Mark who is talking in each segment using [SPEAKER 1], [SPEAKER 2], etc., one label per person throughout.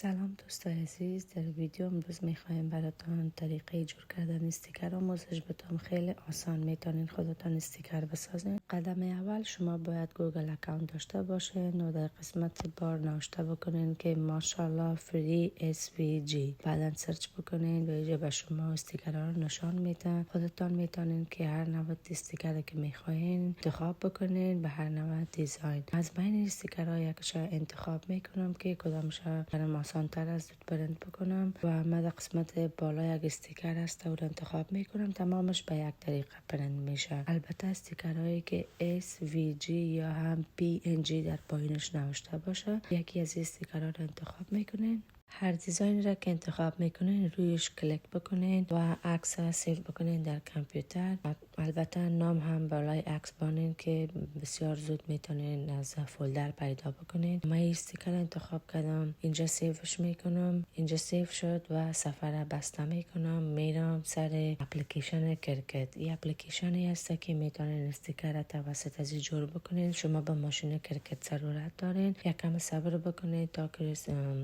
[SPEAKER 1] سلام دوستای عزیز، در ویدیو امروز میخوایم براتون طریقه جور کردن استیکر آموزش بدم. خیلی آسان میتونین خودتان استیکر بسازین. قدم اول شما باید گوگل اکاونت داشته باشین و در قسمت بار نوشته بکنین که ماشاءالله فری SVG. بعدا سرچ بکنین و اینجا به شما استیکرها رو نشان میده. خودتان میتونین که هر نوع استیکر که میخواین انتخاب بکنین به هر نوع دیزاین. از بین استیکرها یکش انتخاب میکنم که کدامش برام آسان تر از زود پرنت بکنم و من در قسمت بالا یک استیکر هست و انتخاب میکنم. تمامش به یک طریقه پرنت میشه. البته استیکرهایی که SVG یا هم PNG در پایینش نوشته باشه، یکی از استیکرها رو انتخاب میکنین. هر دیزاینی را که انتخاب میکنین رویش کلیک بکنین و عکس سیو بکنین در کامپیوتر. البته نام هم بالای عکس بانین که بسیار زود میتونین از فولدر پیدا بکنین. من این استیکر انتخاب کردم، اینجا سیوش میکنم. اینجا سیو شد و صفحه بسته میکنم. میرم سر اپلیکیشن کرکت. این اپلیکیشنی هست که میتونین استیکر را توسط ازی جور بکنین. شما به ماشین کرکت ضرورت دارین. یکم صبر بکنید تا که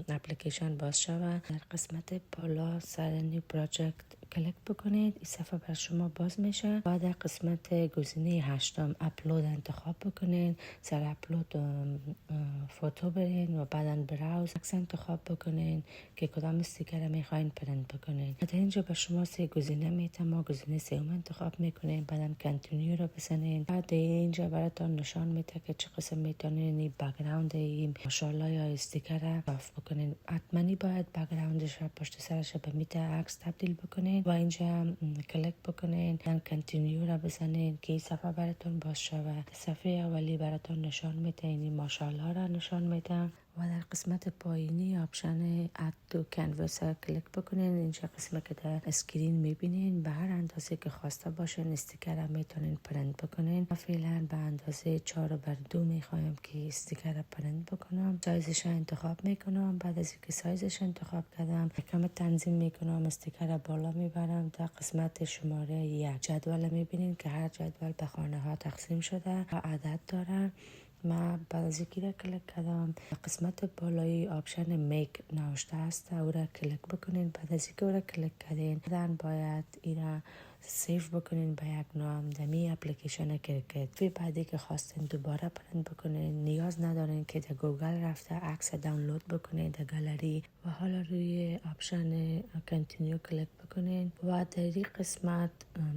[SPEAKER 1] اپلیکیشن باز شود. در قسمت بالا سر نیو پروژکت کلیک بکنید. این صفحه بر شما باز میشه. بعد قسمت گزینه 8 اپلود انتخاب بکنین. سر اپلود فوتو برین و بعدا براوز عکس انتخاب بکنین که کدام استیکر میخواین پرنت بکنین. بعد اینجا به شما سه گزینه میتم. ما گزینه سوم انتخاب میکنین. بعدا کانتینیو رو بزنین. بعد اینجا براتون نشان میده که چه قسم میتونین این بک‌گراند این ماشاءالله یا استیکر را صاف بکنین. حتما باید بک‌گراندش را پشت سرش به میت عکس تبدیل بکنین و اینجا کلیک بکنین. کانتینیو را بزنین که این صفحه براتون باز شود. صفحه اولی براتون نشان میده، این ماشاءالله را نشان میده و در قسمت پایینی آپشن اد تو کانواس کلیک بکنین. اینجا قسمت که در اسکرین میبینین به هر اندازه که خواسته باشین استیکر را میتونین پرنت بکنین. فعلا به اندازه 4:2 میخوایم که استیکر را پرنت بکنم. سایزش انتخاب میکنم. بعد از اینکه سایزش انتخاب کردم یکم تنظیم میکنم. استیکر را بالا میبرم تا قسمت شماره 1. جدول میبینین که هر جدول به خانه ها تقسیم شده و عدد داره. ما بعد از اینکه را کلیک کردم قسمت بالایی آپشن میک نوشته است او را کلیک بکنین. بعد از اینکه او را کلیک کردین بعدن باید این را سیو بکنین به یک نام دمی اپلیکیشن کرکت. و بعدی که خواستین دوباره پرنت بکنین نیاز ندارین که در گوگل رفته عکس دانلود بکنین در گالری و حالا روی آپشن کانتینیو کلیک بکنین و در این قسمت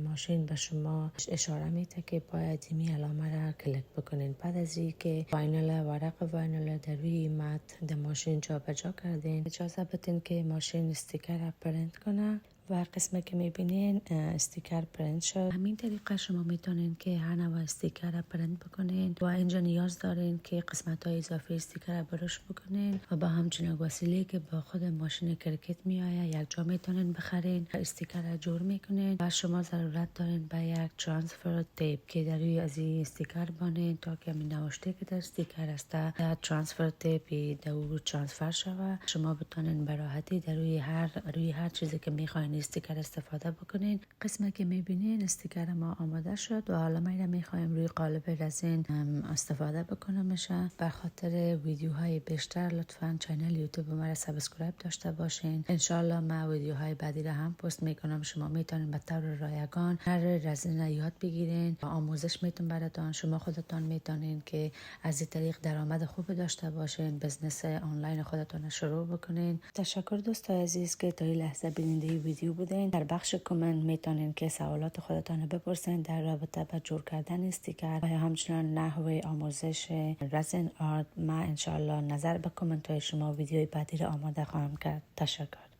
[SPEAKER 1] ماشین به شما اشاره میده که باید این علامه را کلیک بکنین. بعد از اینکه ورق وینل در روی متن در ماشین جابجا کردین اجازه بدین که ماشین استیکر را پرنت کنه و قسمت که میبینین استیکر پرنت شد. همین طریقه شما میتونین که هر نوع استیکر را پرنت بکنین و اینجا نیاز دارین که قسمت های اضافه استیکر را برش بکنین و با همچنین وسیله که با خود ماشین کرکت میآید یک جا میتونین بخرین. استیکر را جور میکنین و شما ضرورت دارین به یک ترانسفر تیپ که در روی از این استیکر بانین تا که می نوشته که در استیکر است در ترانسفر تیپ در او ترانسفر شود. شما بتونین به راحتی در روی هر چیزی که میخواین استیکر استفاده بکنین. قسمت که میبینین استیکر ما آماده شد و حالا ما میخوایم روی قالب رزین استفاده بکنم. میشه به خاطر ویدیوهای بیشتر لطفا چینل یوتیوب ما را سابسکرایب داشته باشین. انشالله ما ویدیوهای بعدی را هم پست میکنم. شما میتونین به طور رایگان هر رزین را یاد بگیرین و آموزش میتون براتون. شما خودتان میتونین که از این طریق درآمد خوب داشته باشین، بزنس آنلاین خودتون شروع بکنین. تشکر دوستای عزیز که تا این لحظه بیننده ویدیو بودین. در بخش کامنت میتونین که سوالات خودتان بپرسین در رابطه با جور کردن استیکر و همچنین نحوه آموزش رزین آرت. ما انشالله نظر به کامنت های شما ویدیوی بعدی را آماده خواهم کرد. تشکر.